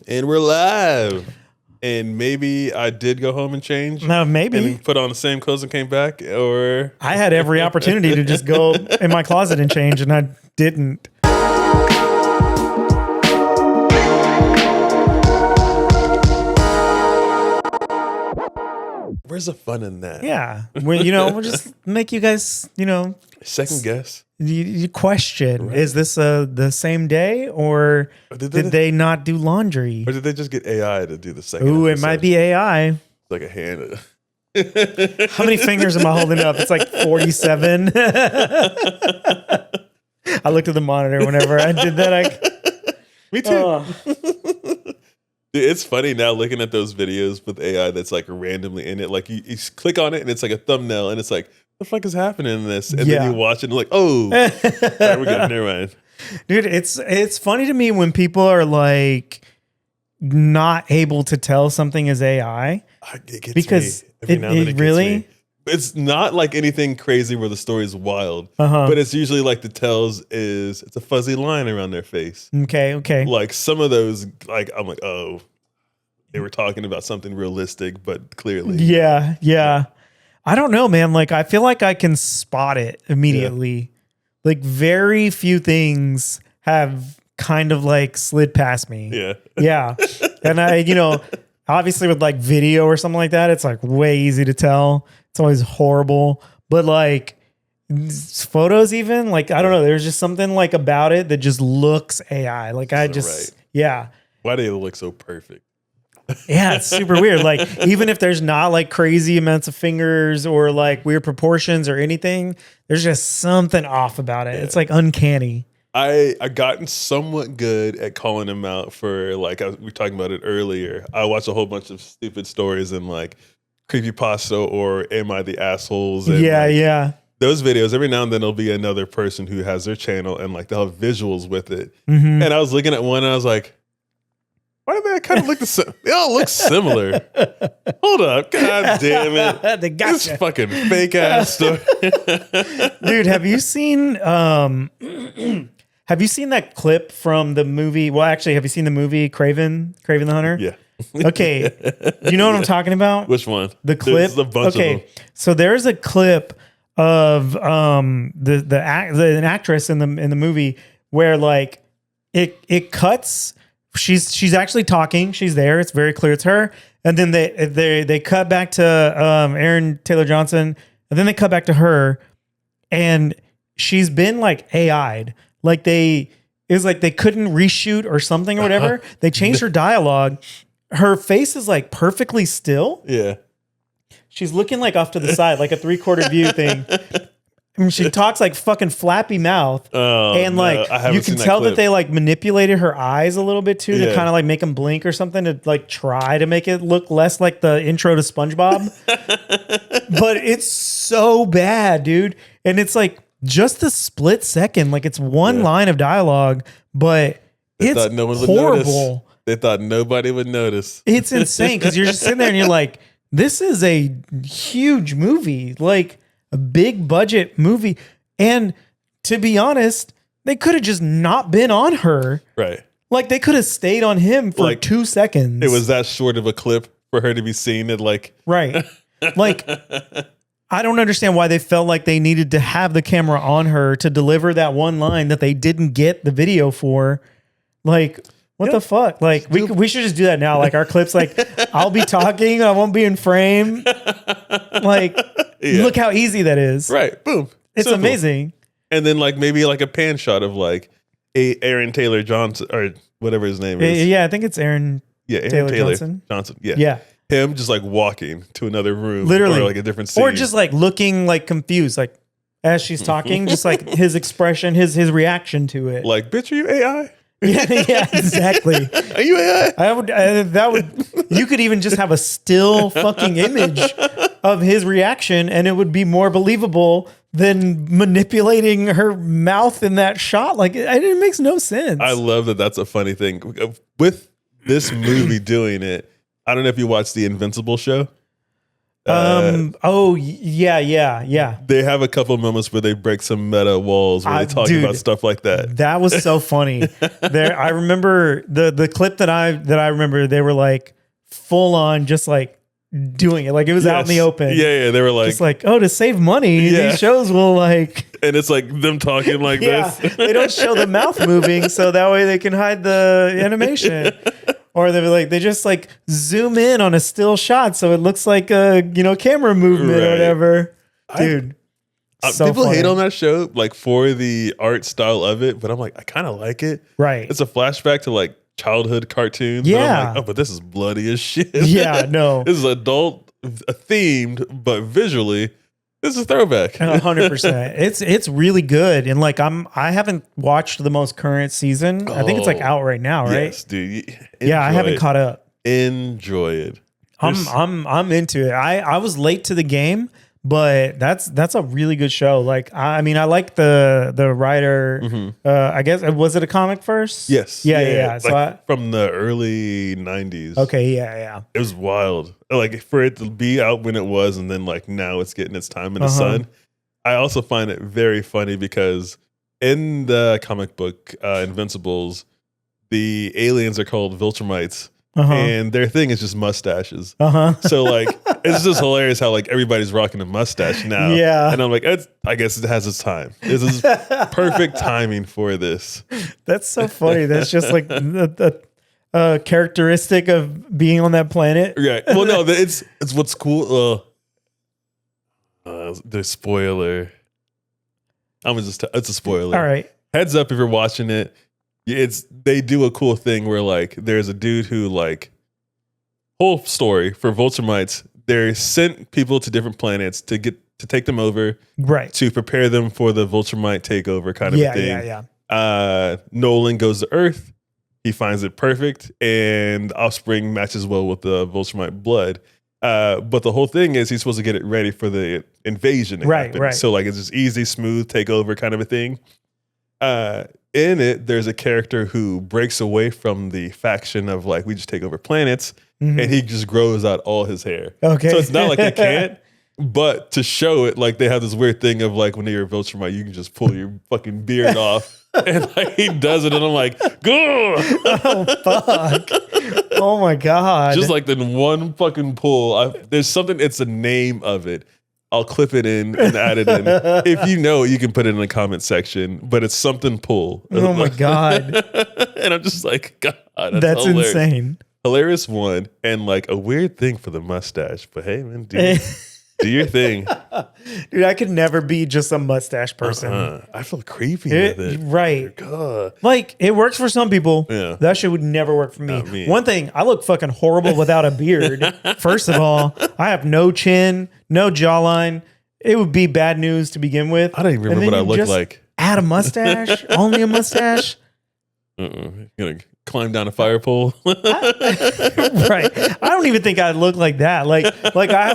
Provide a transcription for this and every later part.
And we're live. And maybe I did go home and change. No, maybe. And put on the same clothes and came back. Or I had every opportunity to just go in my closet and change, and I didn't. where's the fun in that? Yeah. We'll just make you guys, Second guess. you question, Right. is this the same day, or did they not do laundry? Or did they just get AI to do the second Ooh, it episode? might be AI. Like a hand. How many fingers am I holding up? It's like 47. I looked at the monitor whenever I did that. Me too. Dude, it's funny now looking at those videos with AI that's like randomly in it. Like you click on it and it's like a thumbnail and it's like, what the fuck is happening in this? And then you watch it and like, oh, all right, we're good. Never mind. Dude, it's funny to me when people are like not able to tell something is AI. It gets Because me. Every now and then it gets really? me. It's not like anything crazy where the story is wild, but it's usually like the tells is it's a fuzzy line around their face. Okay. Like some of those, like I'm like, oh, they were talking about something realistic, but clearly, Yeah. I don't know, man. Like I feel like I can spot it immediately. Yeah. Like very few things have kind of like slid past me. Yeah. And I, obviously with like video or something like that, it's like way easy to tell. It's always horrible. But like photos even, like, I don't know. There's just something like about it that just looks AI. Like I just, yeah. Why do they look so perfect? Yeah, it's super weird. Like even if there's not like crazy amounts of fingers or like weird proportions or anything, there's just something off about it. Yeah. It's like uncanny. I gotten somewhat good at calling them out for like we were talking about it earlier. I watch a whole bunch of stupid stories and like creepypasta or Am I the Assholes? And yeah. Those videos, every now and then there'll be another person who has their channel and like they'll have visuals with it. Mm-hmm. And I was looking at one and I was like, why do they kind of look the same? They all look similar. Hold up. God damn it. They got this fucking fake ass story. Dude, have you seen that clip from the movie? Well, actually, have you seen the movie Craven the Hunter? Yeah. Okay. Do you know what I'm talking about? Which one? The clip. There's a bunch of them. So there's a clip of an actress in the movie where like it cuts. She's actually talking. She's there. It's very clear it's her. And then they cut back to Aaron Taylor Johnson, and then they cut back to her, and she's been like AI'd. Like it was like they couldn't reshoot or something or whatever. They changed her dialogue. Her face is like perfectly still. Yeah. She's looking like off to the side, like a 3/4 view thing. I mean, she talks like fucking flappy mouth. And like you can tell that they like manipulated her eyes a little bit too to kind of like make them blink or something to like try to make it look less like the intro to SpongeBob. But it's so bad, dude. And it's like just a split second. Like it's one line of dialogue, but it's horrible. They thought nobody would notice. It's insane because you're just sitting there and you're like, this is a huge movie. Like a big budget movie. And to be honest, they could have just not been on her. Right. Like they could have stayed on him for like 2 seconds. It was that short of a clip for her to be seen at like. Right. Like, I don't understand why they felt like they needed to have the camera on her to deliver that one line that they didn't get the video for. Like, what the fuck? Like, we should just do that now. Like our clips, like I'll be talking, I won't be in frame. Like, look how easy that is. Right. Boom. It's simple. Amazing. And then like maybe like a pan shot of like Aaron Taylor Johnson or whatever his name is. Yeah, I think it's Aaron. Yeah, Aaron Taylor Johnson. Yeah. Yeah. Him just like walking to another room. Literally. Or like a different scene. Or just like looking like confused, like as she's talking, just like his expression, his reaction to it. Like, bitch, are you AI? Yeah, exactly. Are you AI? You could even just have a still fucking image of his reaction and it would be more believable than manipulating her mouth in that shot. Like it makes no sense. I love that. That's a funny thing with this movie doing it. I don't know if you watched the Invincible show. Yeah. They have a couple moments where they break some meta walls where they talk about stuff like that. That was so funny. I remember the clip that I remember. They were like full on, just like doing it, like it was out in the open. Yeah. They were like, just like, oh, to save money, these shows will like, and it's like them talking like this. They don't show the mouth moving, so that way they can hide the animation. Or they just like zoom in on a still shot, so it looks like a camera movement or whatever. Dude, so people funny. hate on that show like for the art style of it, but I'm like, I kind of like it. Right, it's a flashback to like childhood cartoons. Yeah, I'm like, oh, but this is bloody as shit. Yeah, no, this is adult themed, but visually, this is throwback. 100%. It's really good, and like I haven't watched the most current season. I think it's like out right now, right? Yes, dude. I haven't caught up. Enjoy it. I'm into it. I was late to the game, but that's a really good show. Like I mean, I like the writer. Mm-hmm. I guess, was it a comic first? Yes. Yeah. So from the early 90s. Okay. Yeah. It was wild. Like for it to be out when it was, and then like now it's getting its time in the sun. I also find it very funny because in the comic book Invincibles, the aliens are called Viltrumites. And their thing is just mustaches. So like it's just hilarious how like everybody's rocking a mustache now. Yeah. And I'm like, I guess it has its time. This is perfect timing for this. That's so funny. That's just like the characteristic of being on that planet. Right. Well, no, it's what's cool. The spoiler. It's a spoiler. All right. Heads up if you're watching it. They do a cool thing where like there's a dude who like whole story for Viltrumites. They sent people to different planets to take them over, right, to prepare them for the Viltrumite takeover kind of thing. Yeah. Nolan goes to Earth. He finds it perfect, and offspring matches well with the Viltrumite blood. But the whole thing is he's supposed to get it ready for the invasion. Right. So like it's just easy, smooth takeover kind of a thing. In it, there's a character who breaks away from the faction of like, we just take over planets, and he just grows out all his hair. Okay. So it's not like they can't, but to show it, like they have this weird thing of like when you're a Viltrumite, you can just pull your fucking beard off. And like he does it, and I'm like, go! Oh, fuck. Oh my God. Just like the one fucking pull. There's something, it's the name of it. I'll clip it in and add it in. If you know, you can put it in the comment section, but it's something pull. Oh my God. And I'm just like, God, that's hilarious. Insane. Hilarious one. And like a weird thing for the mustache, but hey man, do your thing. Dude, I could never be just a mustache person. I feel creepy with it. Right. God. Like, it works for some people. Yeah. That shit would never work for me. Not me. One thing, I look fucking horrible without a beard. First of all, I have no chin, no jawline. It would be bad news to begin with. I don't even remember what I look like. Add a mustache? Only a mustache? You're gonna climb down a fire pole. Right. I don't even think I look like that. Like I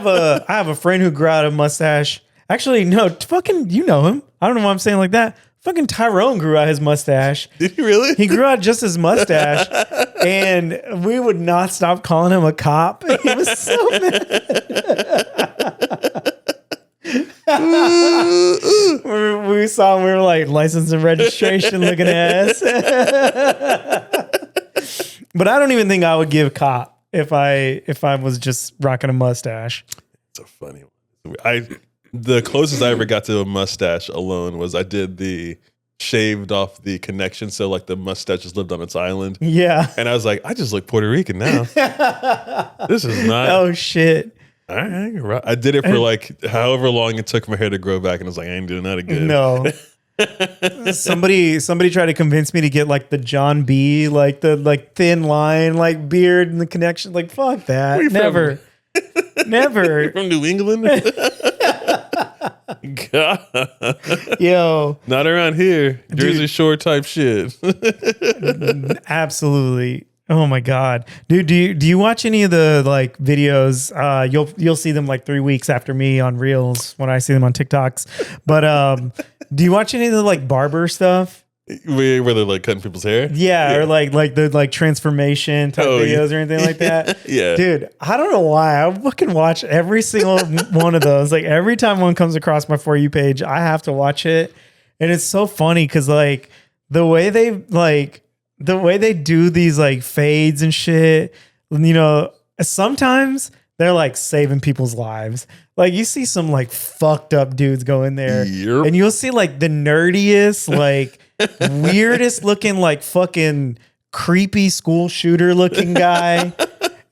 have a friend who grew out a mustache. Actually, no, fucking, you know him. I don't know why I'm saying like that. Fucking Tyrone grew out his mustache. Did he really? He grew out just his mustache, and we would not stop calling him a cop. He was so mad. We saw him, we were like, license and registration looking ass. But I don't even think I would give cop if I was just rocking a mustache. It's a funny one. The closest I ever got to a mustache alone was I did the shaved off the connection, so like the mustache just lived on its island. Yeah. And I was like, I just look Puerto Rican now. This is not. Oh shit. All right. I did it for like however long it took my hair to grow back, and I was like, I ain't doing that again. No. Somebody tried to convince me to get like the John B, like the like thin line, like beard and the connection. Like, fuck that. Never. Never. You're from New England? God. Yo. Not around here. Jersey Shore type shit. Absolutely. Oh my God. Dude, do you watch any of the like videos? You'll see them like 3 weeks after me on Reels when I see them on TikToks. But do you watch any of the like barber stuff? Where they're like cutting people's hair. Yeah, or like the like transformation type videos or anything like that. Yeah. Dude, I don't know why. I fucking watch every single one of those. Like every time one comes across my For You page, I have to watch it. And it's so funny because like the way they do these like fades and shit, you know, sometimes they're like saving people's lives. Like you see some like fucked up dudes go in there and you'll see like the nerdiest, like weirdest looking, like fucking creepy school shooter looking guy.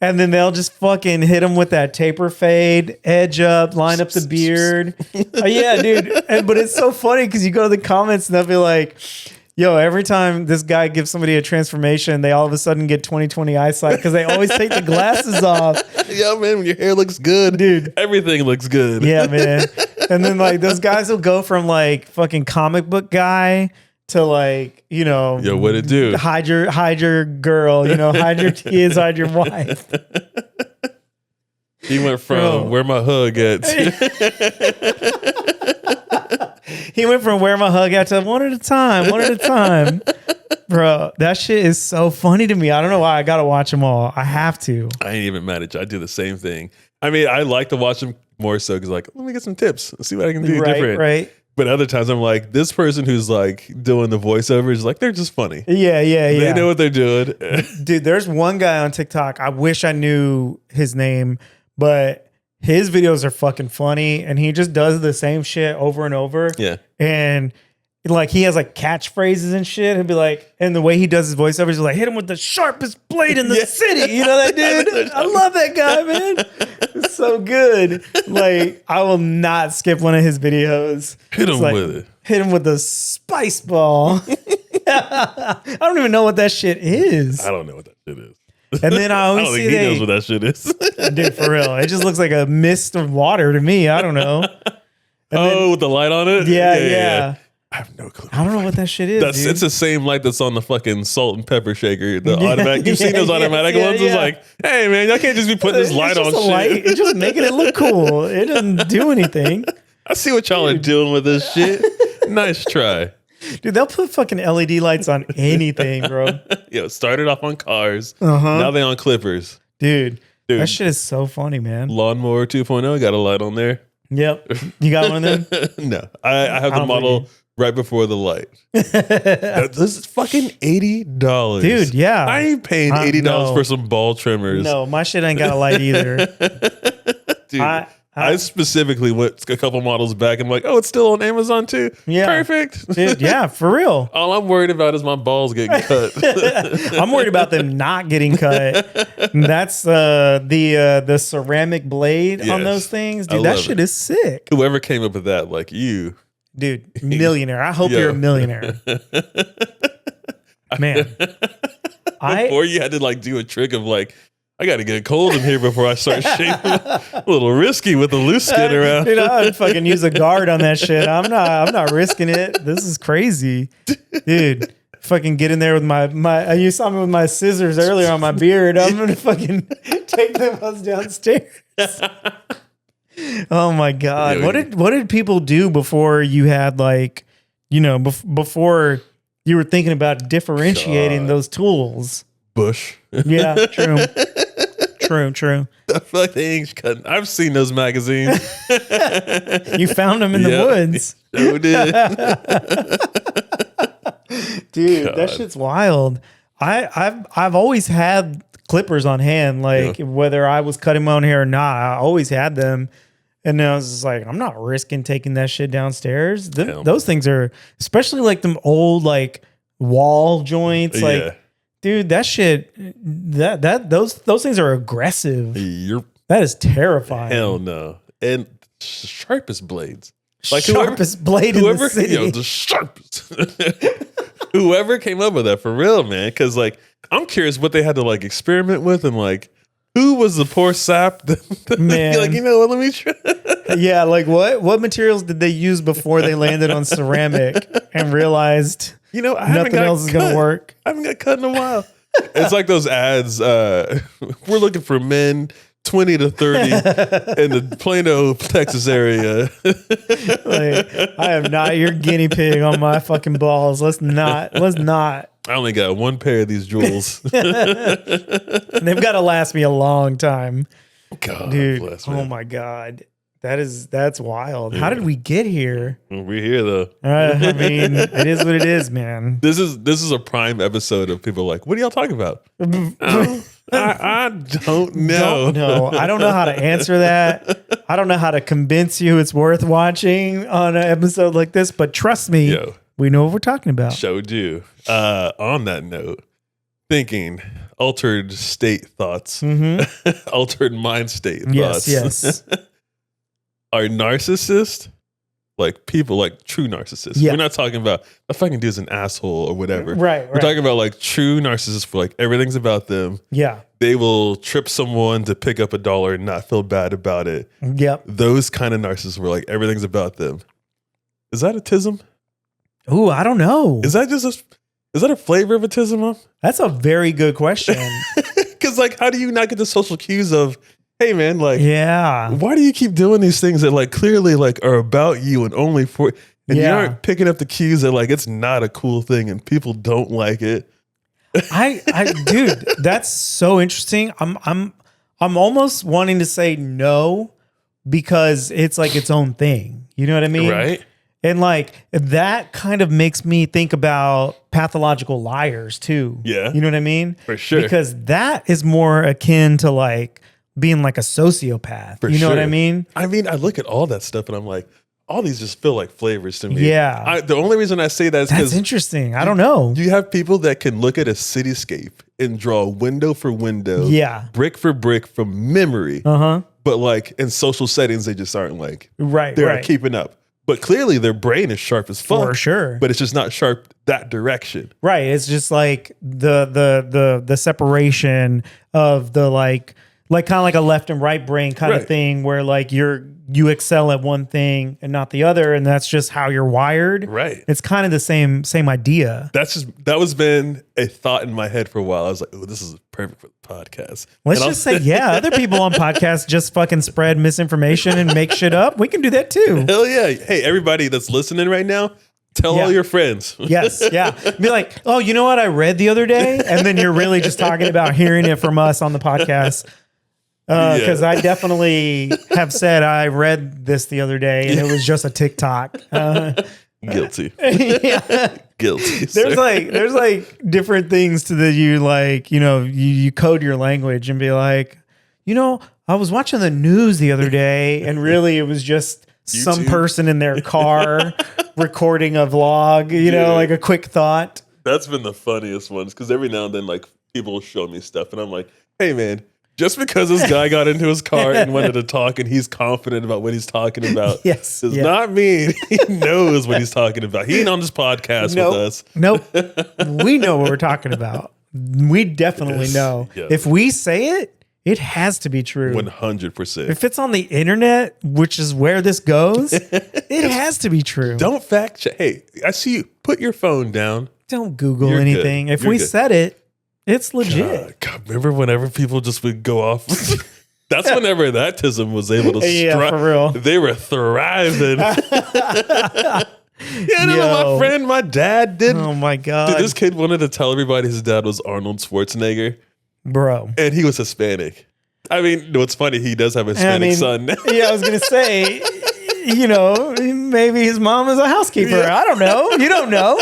And then they'll just fucking hit him with that taper fade, edge up, line up the beard. Yeah, dude. But it's so funny because you go to the comments and they'll be like, yo, every time this guy gives somebody a transformation, they all of a sudden get 20/20 eyesight because they always take the glasses off. Yeah, man, when your hair looks good, dude, everything looks good. Yeah, man. And then like those guys will go from like fucking comic book guy to like, you know, yo, what it do? Hide your girl, you know, hide your kids, hide your wife. He went from where my hug at. He went from where my hug at to one at a time. Bro, that shit is so funny to me. I don't know why I gotta watch them all. I have to. I ain't even mad at you. I do the same thing. I mean, I like to watch them more so because like, let me get some tips. See what I can do different. Right. But other times I'm like, this person who's like doing the voiceover is like, they're just funny. Yeah. They know what they're doing. Dude, there's one guy on TikTok. I wish I knew his name, but his videos are fucking funny and he just does the same shit over and over. Yeah. And like he has like catchphrases and shit. He'll be like, and the way he does his voiceovers is like, hit him with the sharpest blade in the city. You know that dude? I love that guy, man. It's so good. Like, I will not skip one of his videos. Hit him with it. Hit him with the spice ball. I don't even know what that shit is. I don't know what that shit is. And then I always I don't see think he knows what that shit is. Dude, for real. It just looks like a mist of water to me. I don't know. And with the light on it? Yeah. I have no clue. I don't know what that shit is. It's the same light that's on the fucking salt and pepper shaker. The automatic. You've seen those automatic ones? It's like, hey man, y'all can't just be putting this light on shit. Light. It's just making it look cool. It doesn't do anything. I see what y'all are doing with this shit. Nice try. Dude, they'll put fucking LED lights on anything, bro. Yo, started off on cars. Now they on Clippers. Dude, that shit is so funny, man. Lawnmower 2.0 got a light on there. Yep. You got one of them? No. I have the model right before the light. This is fucking $80. Dude, yeah. I ain't paying $80 for some ball trimmers. No, my shit ain't got a light either. Dude, I specifically went a couple models back and I'm like, oh, it's still on Amazon too? Yeah. Perfect. Dude, yeah, for real. All I'm worried about is my balls getting cut. I'm worried about them not getting cut. That's the ceramic blade on those things. Dude, that shit is sick. Whoever came up with that, like you. Dude, millionaire. I hope you're a millionaire. Man. Before you had to like do a trick of like, I got to get cold in here before I start shaving. A little risky with the loose skin around. Dude, I'd fucking use a guard on that shit. I'm not risking it. This is crazy. Dude, fucking get in there with my you saw me with my scissors earlier on my beard. I'm going to fucking take them downstairs. Oh my God. What did people do before you had like, you know, before you were thinking about differentiating those tools? Bush. Yeah, true. True. I feel like they ain't cutting. I've seen those magazines. You found them in the woods. Sure did. Dude, that shit's wild. I've always had clippers on hand, like whether I was cutting my own hair or not, I always had them. And I was just like, I'm not risking taking that shit downstairs. Those things are, especially like them old like wall joints, like. Dude, that shit, those things are aggressive. That is terrifying. Hell no. And sharpest blades. Like sharpest blade in the city. You know, the sharpest. Whoever came up with that, for real, man. Because like, I'm curious what they had to like experiment with and like, who was the poor sap? Man. Like, you know what, let me try. Yeah, like what materials did they use before they landed on ceramic and realized... You know, nothing else is going to work. I haven't got cut in a while. It's like those ads. We're looking for men 20 to 30 in the Plano, Texas area. Like, I am not your guinea pig on my fucking balls. Let's not. I only got one pair of these jewels. They've got to last me a long time. God, dude. bless, oh man. my God. That's wild. Yeah. How did we get here? We're here though. I mean, it is what it is, man. This is a prime episode of people like, what are y'all talking about? I don't know. I don't know how to answer that. I don't know how to convince you it's worth watching on an episode like this, but trust me, we know what we're talking about. Showed you. On that note, thinking, altered state thoughts, altered mind state thoughts. Yes. Are narcissists like people like true narcissists? Yeah. We're not talking about a fucking dude's an asshole or whatever. Right. We're talking about like true narcissists for like everything's about them. Yeah. They will trip someone to pick up $1 and not feel bad about it. Yep. Those kind of narcissists were like everything's about them. Is that autism? Ooh, I don't know. Is that a flavor of autism? That's a very good question. Because like, how do you not get the social cues of, hey man, like, yeah, why do you keep doing these things that like clearly like are about you and only for, and you aren't picking up the cues that like it's not a cool thing and people don't like it. Dude, that's so interesting. I'm almost wanting to say no because it's like its own thing. You know what I mean? Right. And like that kind of makes me think about pathological liars too. Yeah. You know what I mean? For sure. Because that is more akin to like being like a sociopath. You know what I mean? I mean, I look at all that stuff and I'm like, all these just feel like flavors to me. Yeah. The only reason I say that is because that's interesting. I don't know. You have people that can look at a cityscape and draw window for window, brick for brick from memory. But like in social settings, they just aren't like they're keeping up. But clearly their brain is sharp as fuck. For sure. But it's just not sharp that direction. Right. It's just like the separation of the like kind of like a left and right brain kind of thing where like you excel at one thing and not the other, and that's just how you're wired. Right. It's kind of the same idea. That was been a thought in my head for a while. I was like, oh, this is perfect for the podcast. Let's just say, other people on podcasts just fucking spread misinformation and make shit up. We can do that too. Hell yeah. Hey, everybody that's listening right now, tell all your friends. Yes. Yeah. Be like, oh, you know what I read the other day? And then you're really just talking about hearing it from us on the podcast. Because I definitely have said I read this the other day and it was just a TikTok. Guilty. Guilty. There's like different things to the you code your language and be like, I was watching the news the other day and really it was just some person in their car recording a vlog, like a quick thought. That's been the funniest ones because every now and then like people will show me stuff and I'm like, hey man, just because this guy got into his car and wanted to talk and he's confident about what he's talking about does not mean he knows what he's talking about. He ain't on this podcast with us. Nope. We know what we're talking about. We definitely know. Yeah. If we say it, it has to be true. 100%. If it's on the internet, which is where this goes, it has to be true. Don't fact check. Hey, I see you. Put your phone down. Don't Google anything. If we said it, it's legit. God, remember whenever people just would go off? That's whenever that tism was able to yeah, for real. They were thriving. My friend, my dad did. Oh my God. Dude, this kid wanted to tell everybody his dad was Arnold Schwarzenegger. Bro. And he was Hispanic. I mean, what's funny, he does have a Hispanic son. Yeah, I was going to say, maybe his mom is a housekeeper. Yeah. I don't know. You don't know.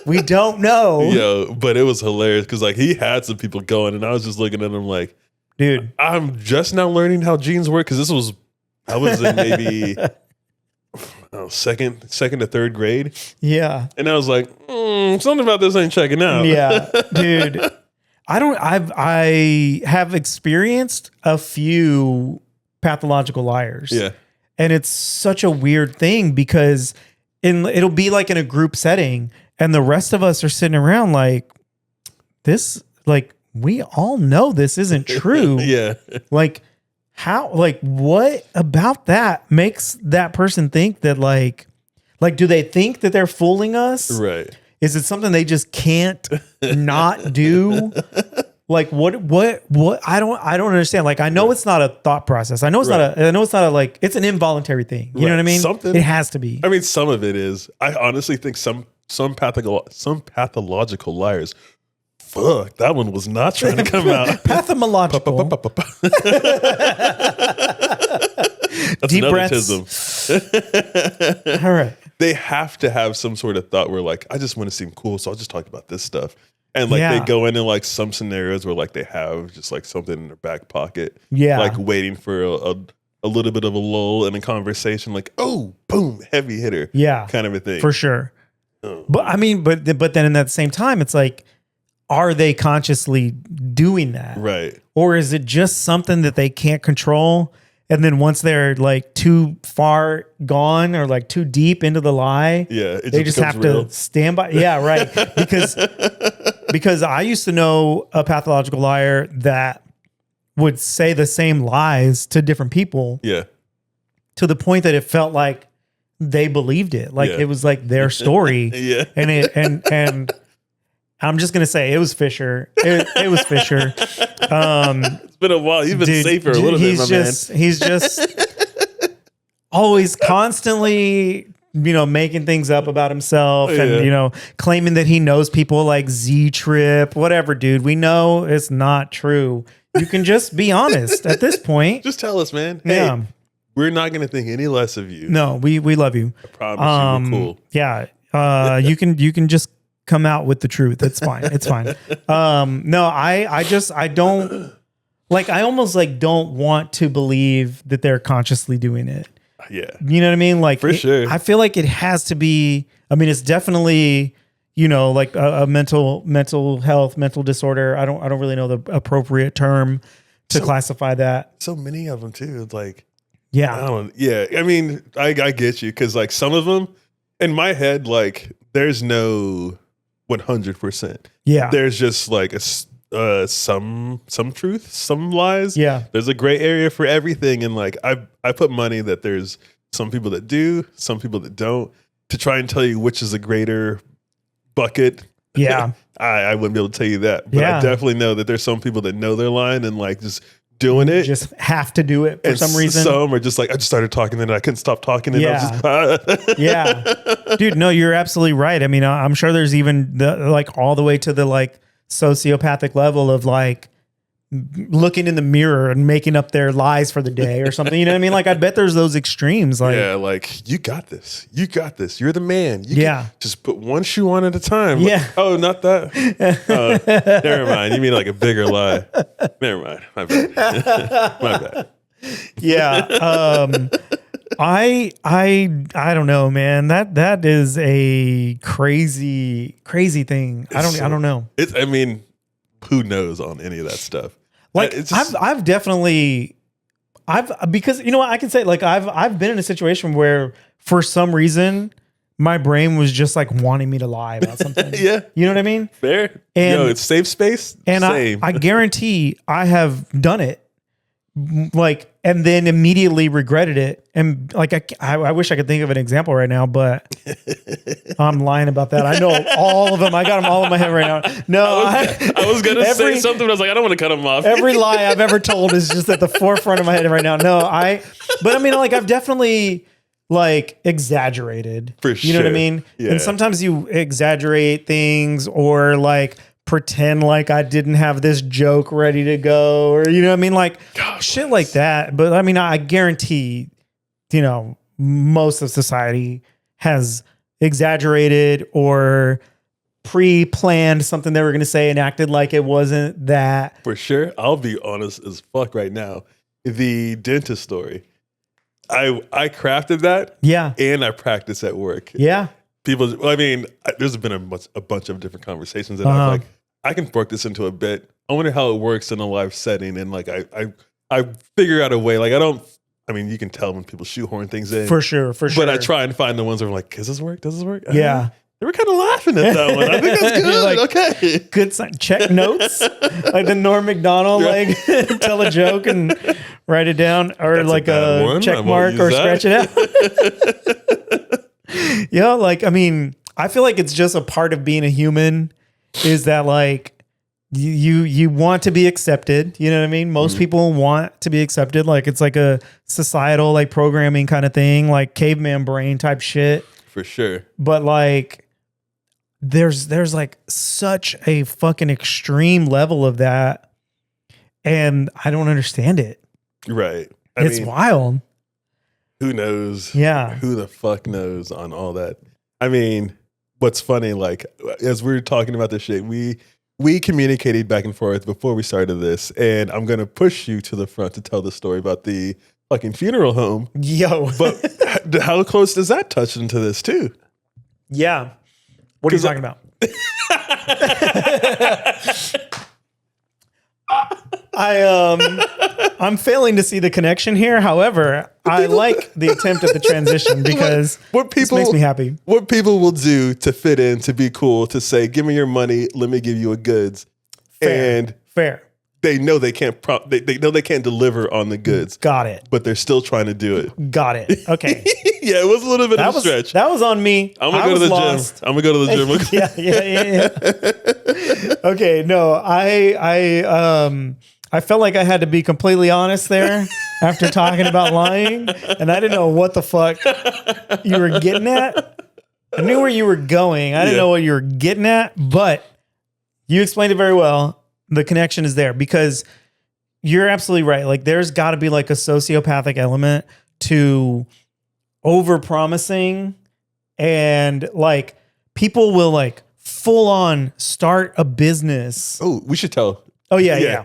We don't know. Yo, but it was hilarious because like he had some people going and I was just looking at him like, dude, I'm just now learning how genes work because I was in maybe second to third grade. Yeah. And I was like, something about this ain't checking out. Yeah, dude. I have experienced a few pathological liars. Yeah. And it's such a weird thing because it'll be like in a group setting and the rest of us are sitting around like this, like we all know this isn't true. Yeah. Like how, like what about that makes that person think that like do they think that they're fooling us? Right. Is it something they just can't not do? Like what I don't understand. Like I know it's not a thought process. I know it's not a like it's an involuntary thing. You know what I mean? Something. It has to be. I mean, some of it is. I honestly think some pathological liars. Fuck, that one was not trying to come out. Pathological. That's Deep another breaths. tism. All right. They have to have some sort of thought where like, I just want to seem cool, so I'll just talk about this stuff. And like they go into like some scenarios where like they have just like something in their back pocket. Yeah. Like waiting for a little bit of a lull in a conversation, like, oh, boom, heavy hitter. Yeah. Kind of a thing. For sure. Oh. But I mean, but then in that same time, it's like, are they consciously doing that? Right. Or is it just something that they can't control? And then once they're like too far gone or like too deep into the lie, they just have to stand by. Yeah, right. Because I used to know a pathological liar that would say the same lies to different people. Yeah. To the point that it felt like they believed it. Like it was like their story. Yeah. And I'm just gonna say it was Fisher. It was Fisher. It's been a while. You've been safer a little bit, my man. He's just always constantly, making things up about himself and, claiming that he knows people like Z-Trip, whatever, dude. We know it's not true. You can just be honest at this point. Just tell us, man. Hey, we're not going to think any less of you. No, we love you. I promise you, we're cool. Yeah. You can just come out with the truth. It's fine. It's fine. No, I don't like, I almost like don't want to believe that they're consciously doing it. Yeah. You know what I mean? Like for sure. I feel like it has to be, I mean, it's definitely, like a mental health, mental disorder. I don't really know the appropriate term to classify that. So many of them too. Like, yeah. I mean, I get you. Cause like some of them in my head, like there's no 100%. Yeah. There's just like some truth, some lies. Yeah. There's a gray area for everything. And like, I put money that there's some people that do, some people that don't, to try and tell you which is a greater bucket. Yeah. I wouldn't be able to tell you that, but I definitely know that there's some people that know their line and like just doing it. Just have to do it for some reason. Some are just like, I just started talking and I couldn't stop talking. And I was just, yeah. Dude, no, you're absolutely right. I mean, I'm sure there's even like all the way to the like sociopathic level of like looking in the mirror and making up their lies for the day or something. You know what I mean? Like, I bet there's those extremes. Like, yeah, like you got this. You got this. You're the man. You can just put one shoe on at a time. Yeah. Like, oh, not that. Never mind. You mean like a bigger lie. Never mind. My bad. My bad. Yeah. I don't know, man. That is a crazy thing. I don't know. I mean, who knows on any of that stuff? Like I've definitely because you know what I can say, like I've been in a situation where for some reason my brain was just like wanting me to lie about something. Yeah. You know what I mean? Fair. And it's safe space. And same. I guarantee I have done it. Like, and then immediately regretted it. And like, I wish I could think of an example right now, but I'm lying about that. I know all of them. I got them all in my head right now. No, I was going to say something, but I was like, I don't want to cut them off. Every lie I've ever told is just at the forefront of my head right now. No, but I mean, like, I've definitely like exaggerated. For sure. You know what I mean? Yeah. And sometimes you exaggerate things or like pretend like I didn't have this joke ready to go, or you know what I mean, like shit like that. But I mean, I guarantee, most of society has exaggerated or pre-planned something they were going to say and acted like it wasn't that. For sure. I'll be honest as fuck right now. The dentist story, I crafted that. Yeah. And I practice at work. Yeah. People, I mean, there's been a bunch of different conversations that I'm like, I can work this into a bit. I wonder how it works in a live setting. And like, I figure out a way. Like, you can tell when people shoehorn things in. For sure. But I try and find the ones that are like, does this work? Does this work? Yeah. They were kind of laughing at that one. I think that's good. Like, okay. Good sign. Check notes. Like the Norm Macdonald, like tell a joke and write it down, or that's like a check mark or scratch it out. Yeah. Like, I mean, I feel like it's just a part of being a human is that like you want to be accepted. You know what I mean? Most people want to be accepted. Like it's like a societal like programming kind of thing, like caveman brain type shit. For sure. But like there's like such a fucking extreme level of that. And I don't understand it. Right. It's wild. Who knows? Yeah. Who the fuck knows on all that? I mean, what's funny, like as we were talking about this shit, we communicated back and forth before we started this, and I'm gonna push you to the front to tell the story about the fucking funeral home. Yo. But how close does that touch into this too? Yeah. What are you talking about? I'm failing to see the connection here. However, I like the attempt at the transition because this makes me happy. What people will do to fit in, to be cool, to say, give me your money, let me give you a goods. Fair. They know they can't they know they can't deliver on the goods. Got it. But they're still trying to do it. Got it. Okay. Yeah, it was a little bit of a stretch. That was on me. I'm gonna go to the gym. I'm gonna go to the gym. Yeah. Okay. No, I felt like I had to be completely honest there after talking about lying, and I didn't know what the fuck you were getting at. I knew where you were going. I didn't know what you were getting at, but you explained it very well. The connection is there because you're absolutely right. Like there's got to be like a sociopathic element to over-promising, and like people will like full on start a business. Oh, we should tell. Oh yeah.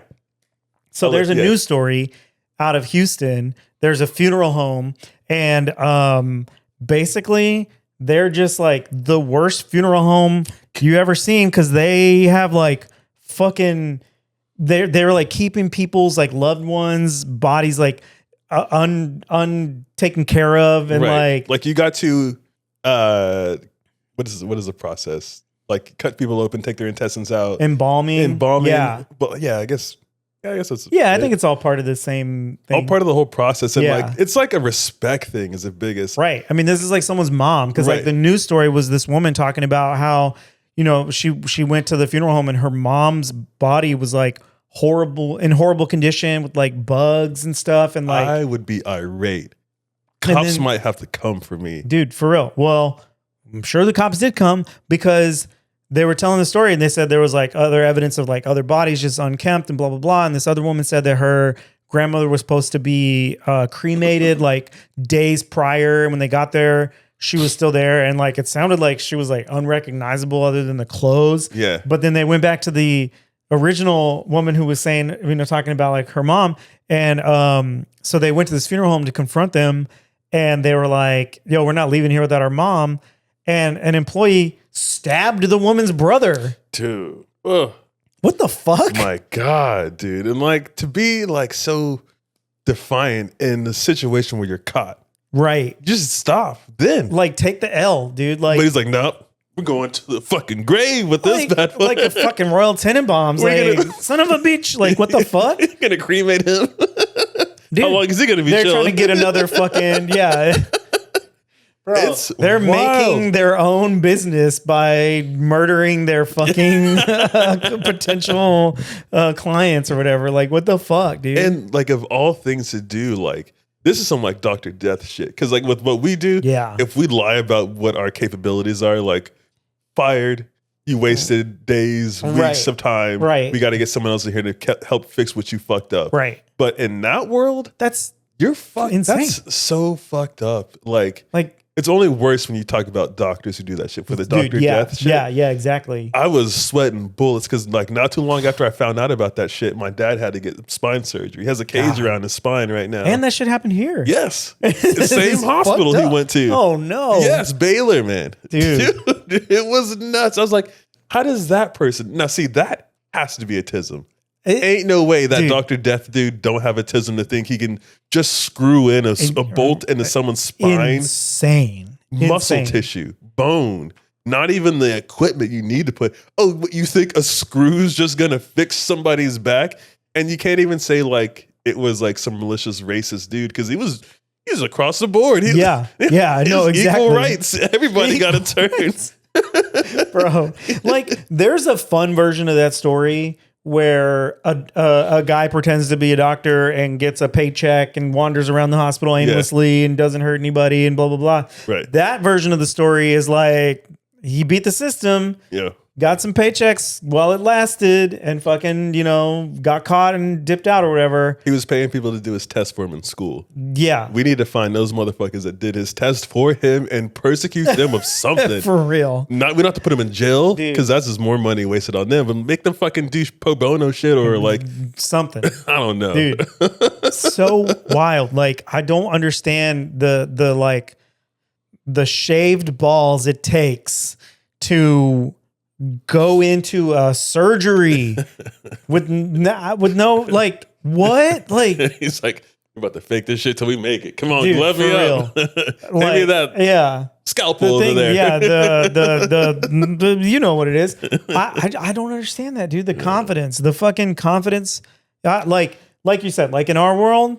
So there's a news story out of Houston. There's a funeral home, and basically they're just like the worst funeral home you ever seen because they have like fucking they're like keeping people's like loved ones' bodies like untaken care of, and like you got to what is the process? Like cut people open, take their intestines out, embalming. Yeah, but yeah, I guess that's I think it's all part of the same thing. All part of the whole process, and like it's like a respect thing is the biggest. Right. I mean, this is like someone's mom because like the news story was this woman talking about how she went to the funeral home and her mom's body was like horrible condition with like bugs and stuff, and like I would be irate. Cops might have to come for me, dude, for real. Well, I'm sure the cops did come because they were telling the story and they said there was like other evidence of like other bodies just unkempt and blah, blah, blah. And this other woman said that her grandmother was supposed to be cremated like days prior. And when they got there, she was still there. And like, it sounded like she was like unrecognizable other than the clothes. Yeah. But then they went back to the original woman who was saying, talking about like her mom. And so they went to this funeral home to confront them. And they were like, yo, we're not leaving here without our mom. And an employee stabbed the woman's brother. Dude. Ugh. What the fuck? My God, dude. And like to be like so defiant in the situation where you're caught. Right. Just stop. Then. Like take the L, dude. Like, but he's like, nope. We're going to the fucking grave with this bad boy. Like a fucking Royal Tenenbaums. Like, son of a bitch. Like, what the fuck? You're going to cremate him? Dude, how long is he going to be They're chilling? trying to get another fucking, Bro, they're making their own business by murdering their fucking potential clients or whatever. Like, what the fuck, dude? And like, of all things to do, like, this is some like Dr. Death shit. Because like with what we do, if we lie about what our capabilities are, like fired, you wasted days, weeks of time. Right. We got to get someone else in here to help fix what you fucked up. Right. But in that world, you're fucked. Insane. That's so fucked up. Like it's only worse when you talk about doctors who do that shit for the Dr. Death shit. Yeah, exactly. I was sweating bullets because like not too long after I found out about that shit, my dad had to get spine surgery. He has a cage around his spine right now. And that shit happened here. Yes. The same hospital he went to. Oh no. Yes, Baylor, man. Dude, it was nuts. I was like, how does that person now see that has to be autism. Ain't no way that Dr. Death dude don't have autism to think he can just screw in a bolt into someone's spine. Insane. Muscle tissue, bone, not even the equipment you need to put. Oh, you think a screw's just going to fix somebody's back? And you can't even say like it was like some malicious racist dude because he was across the board. I know exactly. Equal rights. Everybody got a turn. Bro, like there's a fun version of that story where a guy pretends to be a doctor and gets a paycheck and wanders around the hospital aimlessly and doesn't hurt anybody and blah, blah, blah. Right. That version of the story is like, he beat the system. Yeah. Got some paychecks while it lasted and fucking, got caught and dipped out or whatever. He was paying people to do his test for him in school. Yeah. We need to find those motherfuckers that did his test for him and persecute them with something. For real. We don't have to put them in jail because that's just more money wasted on them, but make them fucking do pro bono shit or like something. I don't know. Dude. So wild. Like, I don't understand the shaved balls it takes to go into a surgery with no like what like he's like, we're about to fake this shit till we make it. Come on, dude, glove me up. Hand me that scalpel over there. Yeah, the you know what it is. I don't understand that, dude. The confidence, the fucking confidence. Like you said, like in our world,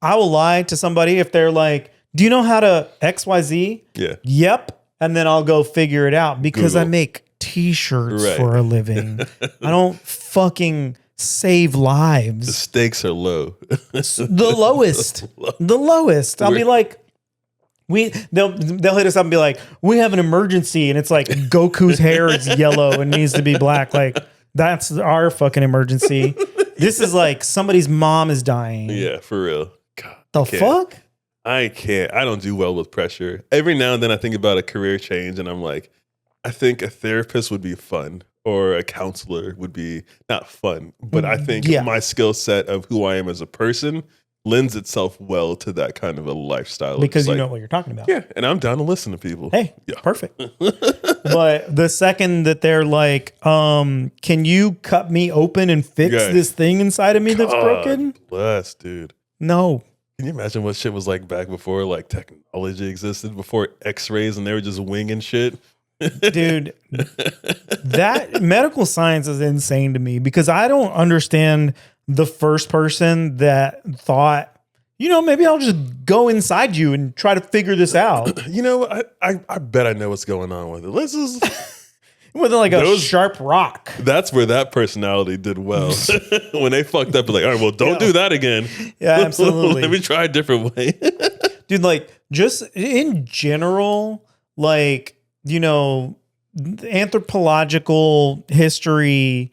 I will lie to somebody if they're like, do you know how to XYZ? Yeah. Yep. And then I'll go figure it out because I make t-shirts for a living. I don't fucking save lives. The stakes are low. The lowest. The lowest. I'll be like, they'll hit us up and be like, we have an emergency, and it's like Goku's hair is yellow and needs to be black. Like, that's our fucking emergency. This is like somebody's mom is dying. Yeah, for real. God, the fuck? I can't. I don't do well with pressure. Every now and then I think about a career change and I'm like, I think a therapist would be fun or a counselor would be not fun, but I think my skill set of who I am as a person lends itself well to that kind of a lifestyle. Because you know what you're talking about. Yeah, and I'm down to listen to people. Hey, perfect. But the second that they're like, can you cut me open and fix this thing inside of me that's broken? Bless, dude. No. Can you imagine what shit was like back before like technology existed, before x-rays and they were just winging shit? Dude, that medical science is insane to me because I don't understand the first person that thought, maybe I'll just go inside you and try to figure this out. You know, I bet I know what's going on with it. Let's just with like a sharp rock. That's where that personality did well. When they fucked up, like, all right, well, don't do that again. Yeah, absolutely. Let me try a different way. Dude, like, just in general, like, anthropological history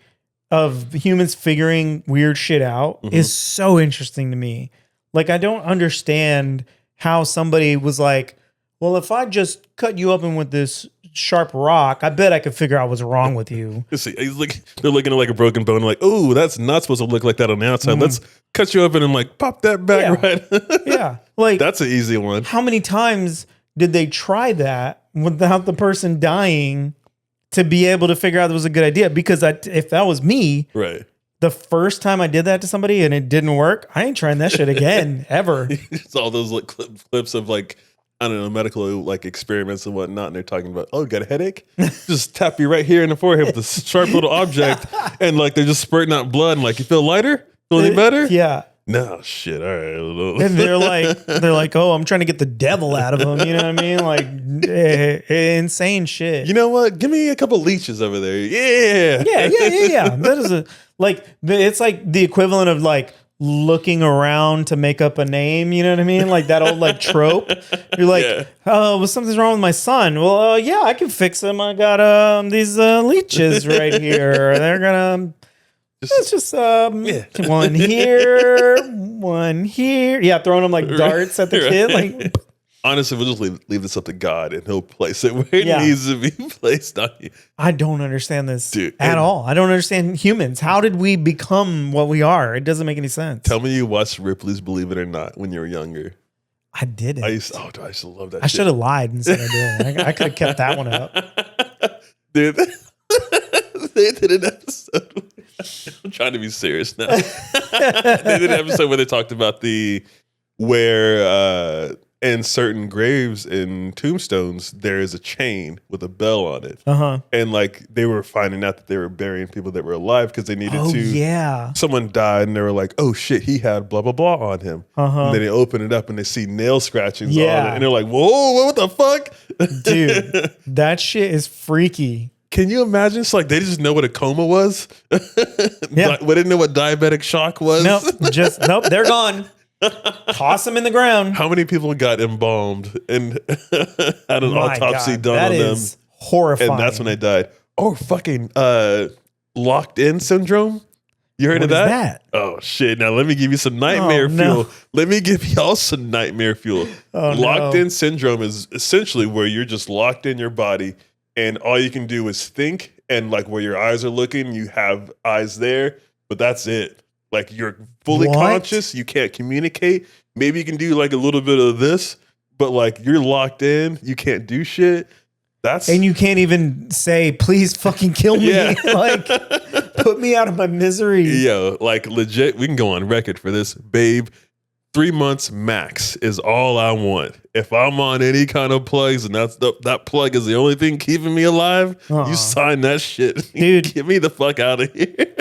of humans figuring weird shit out is so interesting to me. Like, I don't understand how somebody was like, well, if I just cut you open with this sharp rock, I bet I could figure out what's wrong with you. See, they're looking at like a broken bone, like, oh, that's not supposed to look like that on the outside. Let's cut you open and like pop that back right. Yeah. Like, that's an easy one. How many times did they try that without the person dying to be able to figure out it was a good idea? Because if that was me, right, the first time I did that to somebody and it didn't work, I ain't trying that shit again, ever. It's all those like clips of like, I don't know, medical like experiments and whatnot, and they're talking about, oh, you got a headache? Just tap you right here in the forehead with a sharp little object, and like they're just spurting out blood, and like, you feel lighter? Feel any better? Yeah. No, shit, all right. And they're like, oh, I'm trying to get the devil out of them. You know what I mean? Like, insane shit. You know what? Give me a couple leeches over there. Yeah. Yeah. That is it's like the equivalent of like looking around to make up a name. You know what I mean? Like that old like trope. You're like, oh, well, something's wrong with my son. Well, yeah, I can fix him. I got these leeches right here. They're gonna. It's just one here, one here. Yeah, throwing them like darts at the kid. Like, honestly, we'll just leave this up to God, and He'll place it where it needs to be placed on you. I don't understand this at all. I don't understand humans. How did we become what we are? It doesn't make any sense. Tell me you watched Ripley's Believe It or Not when you were younger. I didn't. I used to love that. I should have lied and said I did. I could have kept that one up. Dude, they did an episode. I'm trying to be serious now. They did an episode where they talked about where in certain graves and tombstones there is a chain with a bell on it. And like they were finding out that they were burying people that were alive because they needed to. Yeah. Someone died and they were like, oh shit, he had blah blah blah on him. And then they open it up and they see nail scratchings on it, and they're like, whoa, what the fuck? Dude, that shit is freaky. Can you imagine? It's like they just know what a coma was. Yeah. We didn't know what diabetic shock was. Nope, they're gone. Toss them in the ground. How many people got embalmed and had an autopsy done on them? Horrifying. And that's when they died. Oh, fucking locked in syndrome. You heard of What that? is that? Oh shit! Now let me give you some nightmare fuel. Let me give y'all some nightmare fuel. Locked in syndrome is essentially where you're just locked in your body, and all you can do is think, and like where your eyes are looking, you have eyes there, but that's it. Like you're fully conscious. You can't communicate. Maybe you can do like a little bit of this, but like you're locked in. You can't do shit. And you can't even say, please fucking kill me. Yeah. Like, put me out of my misery. Yo, like legit, we can go on record for this. Babe, 3 months max is all I want. If I'm on any kind of plugs and that plug is the only thing keeping me alive, you sign that shit. Dude. Get me the fuck out of here.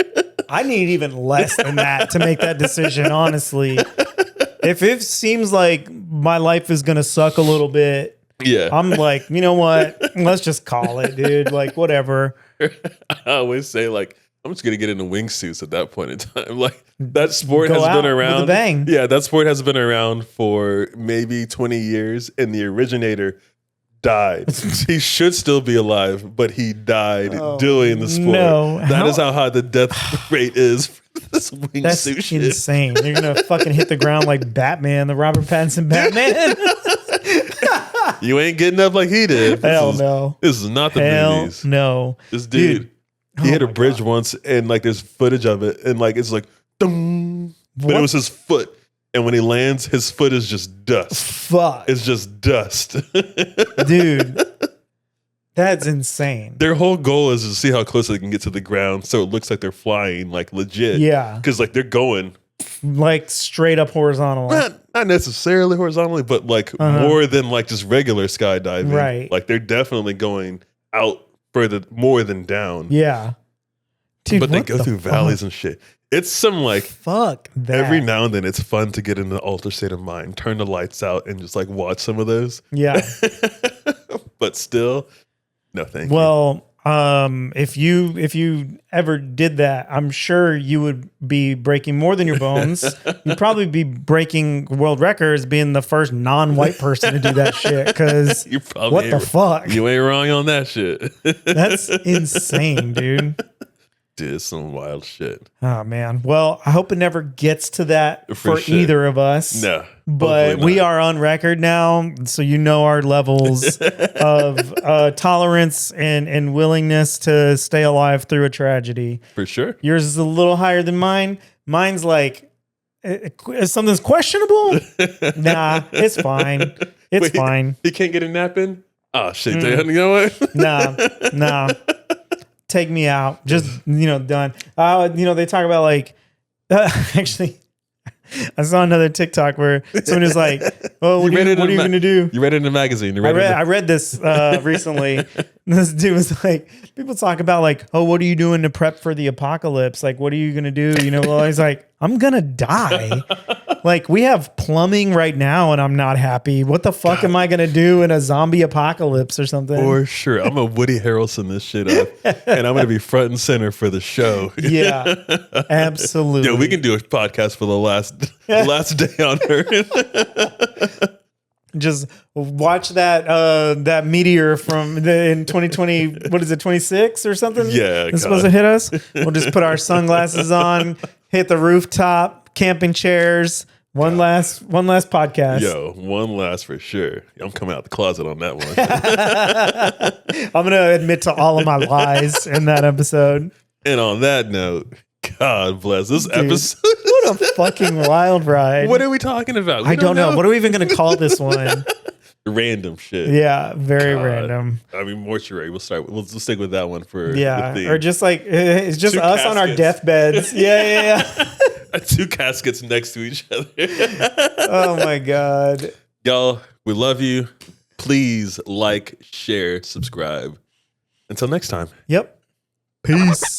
I need even less than that to make that decision, honestly. If it seems like my life is going to suck a little bit, yeah, I'm like, you know what? Let's just call it, dude. Like, whatever. I always say, like, I'm just gonna get into wingsuits at that point in time. Like that sport has been around. With a bang. Yeah, that sport has been around for maybe 20 years, and the originator died. He should still be alive, but he died doing the sport. No, that is how high the death rate is for this wingsuit. That's insane. You're gonna fucking hit the ground like Batman, the Robert Pattinson Batman. You ain't getting up like he did. No. This is not the movies. No. This dude he hit a bridge once, and like there's footage of it, and like it's like, dum, but it was his foot. And when he lands, his foot is just dust. Fuck. It's just dust. Dude. That's insane. Their whole goal is to see how close they can get to the ground so it looks like they're flying, like legit. Yeah. Because like they're going like straight up horizontal. Not necessarily horizontally, but like more than like just regular skydiving. Right. Like they're definitely going out further, more than down. Yeah. Dude, but they go through valleys and shit. It's some like fuck that. Every now and then it's fun to get in an altered state of mind, turn the lights out and just like watch some of those. Yeah. But still, no thank you. Well, if you ever did that, I'm sure you would be breaking more than your bones. You'd probably be breaking world records, being the first non-white person to do that shit. Because what the fuck? You ain't wrong on that shit. That's insane, dude. Dude, some wild shit. Oh man. Well, I hope it never gets to that for either of us. No. But we are on record now, so you know our levels of tolerance and willingness to stay alive through a tragedy. For sure. Yours is a little higher than mine. Mine's like, something's questionable? Nah, it's fine. It's fine. He can't get a nap in? Oh, shit. You know what? Nah. Take me out. Just, done. They talk about like, actually, I saw another TikTok where someone was like, "Oh, what are you going to do?" You read it in a magazine. I read this recently. This dude was like, people talk about like, "Oh, what are you doing to prep for the apocalypse? Like, what are you going to do?" Well, he's like, "I'm going to die." Like, we have plumbing right now and I'm not happy. What the fuck am I going to do in a zombie apocalypse or something? For sure. I'm a Woody Harrelson this shit up and I'm going to be front and center for the show. Yeah, absolutely. Yeah, we can do a podcast for the last day on Earth. Just watch that meteor in 2020. What is it, 26 or something? Yeah, it's supposed to hit us. We'll just put our sunglasses on, hit the rooftop, camping chairs. One last podcast. Yo, one last for sure. I'm coming out the closet on that one. I'm gonna admit to all of my lies in that episode. And on that note, God bless this episode. What a fucking wild ride. What are we talking about? I don't know. What are we even going to call this one? Random shit. Yeah, very random. I mean, mortuary. We'll stick with that one for the theme. Or just like it's just two us caskets on our deathbeds. Yeah. 2 caskets next to each other. Oh my God. Y'all, we love you. Please like, share, subscribe. Until next time. Yep. Peace.